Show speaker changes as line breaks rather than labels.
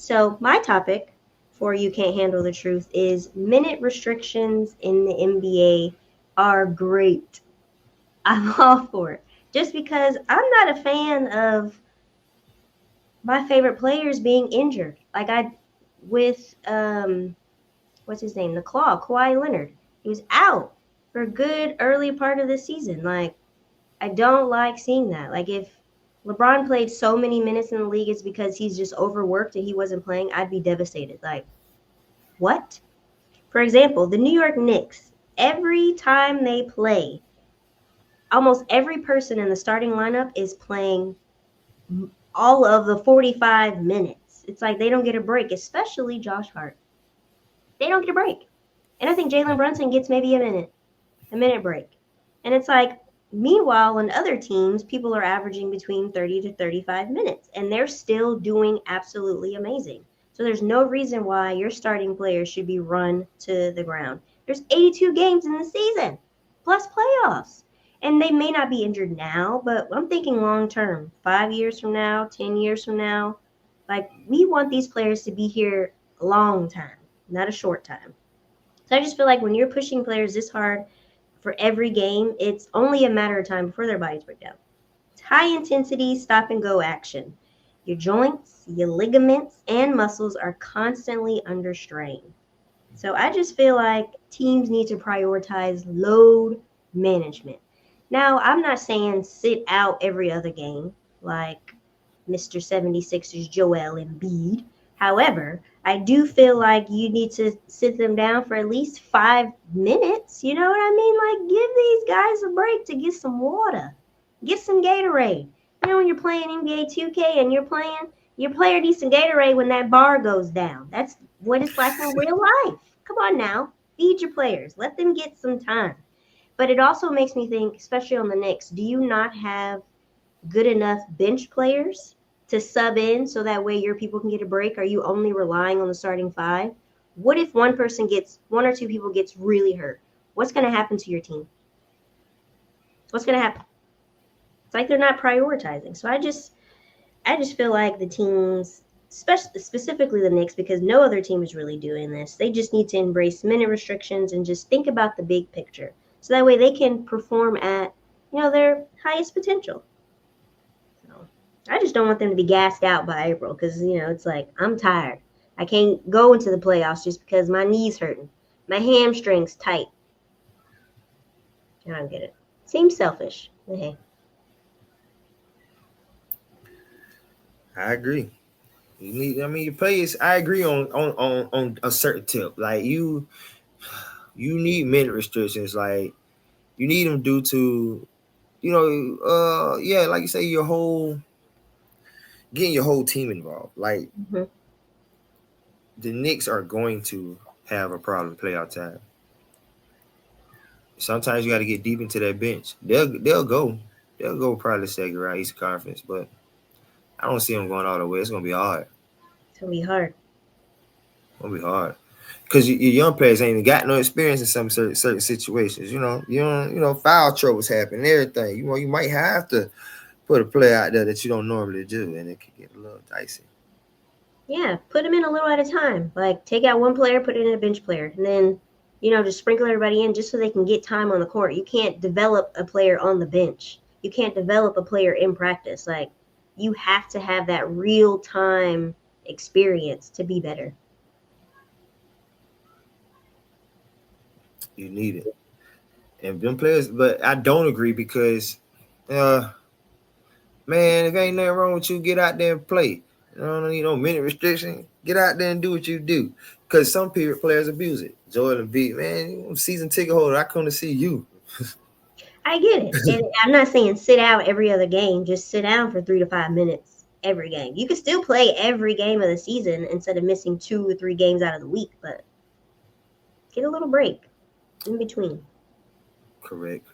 So my topic for You Can't Handle the Truth is minute restrictions in the NBA are great. I'm all for it. Just because I'm not a fan of my favorite players being injured. Like I with what's his name? The Claw, Kawhi Leonard. He was out for a good early part of the season. Like I don't like seeing that. Like if LeBron played so many minutes in the league, it's because he's just overworked and he wasn't playing. I'd be devastated. Like what? For example, the New York Knicks. Every time they play, almost every person in the starting lineup is playing all of the 45 minutes. It's like they don't get a break, especially Josh Hart. They don't get a break. And I think Jalen Brunson gets maybe a minute break. And it's like, meanwhile, on other teams, people are averaging between 30 to 35 minutes, and they're still doing absolutely amazing. So there's no reason why your starting players should be run to the ground. There's 82 games in the season, plus playoffs. And they may not be injured now, but I'm thinking long term, 5 years from now, 10 years from now. Like, we want these players to be here a long time, not a short time. So I just feel like when you're pushing players this hard for every game, it's only a matter of time before their bodies break down. It's high intensity, stop and go action. Your joints, your ligaments, and muscles are constantly under strain. So I just feel like teams need to prioritize load management. Now, I'm not saying sit out every other game like Mr. 76ers Joel Embiid. However, I do feel like you need to sit them down for at least 5 minutes. You know what I mean? Like, give these guys a break to get some water, get some Gatorade. You know, when you're playing NBA 2K and you're playing, your player needs some Gatorade when that bar goes down. That's what it's like in real life. Come on now, feed your players, let them get some time. But it also makes me think, especially on the Knicks, do you not have good enough bench players to sub in so that way your people can get a break? Are you only relying on the starting five? What if one or two people gets really hurt? What's going to happen to your team? What's going to happen? It's like they're not prioritizing. So I just feel like the teams, specifically the Knicks, because no other team is really doing this. They just need to embrace minute restrictions and just think about the big picture. So that way they can perform at, their highest potential. So I just don't want them to be gassed out by April because, it's like, I'm tired. I can't go into the playoffs just because my knee's hurting. My hamstring's tight. I don't get it. Seems selfish, but hey.
I agree. Your players. I agree on a certain tip. Like you need minute restrictions. Like you need them due to, like you say, getting your whole team involved. Like the Knicks are going to have a problem playoff time. Sometimes you got to get deep into that bench. They'll go probably second round East Conference, but I don't see them going all the way. It's gonna be hard.
It's going to be hard.
It's gonna be hard because your young players ain't even got no experience in some certain situations. Foul troubles happen and everything. You might have to put a player out there that you don't normally do, and it can get a little dicey.
Yeah, put them in a little at a time. Like, take out one player, put it in a bench player, and then, just sprinkle everybody in just so they can get time on the court. You can't develop a player on the bench. You can't develop a player in practice. Like, you have to have that real time experience to be better.
You need it, and them players. But I don't agree because, man, if ain't nothing wrong with you, get out there and play. You don't need no minute restriction. Get out there and do what you do. Because some players abuse it. Joel Embiid, man, season ticket holder. I come to see you.
I get it. And I'm not saying sit out every other game. Just sit down for 3 to 5 minutes every game. You can still play every game of the season instead of missing 2 or 3 games out of the week, but get a little break in between.
Correct.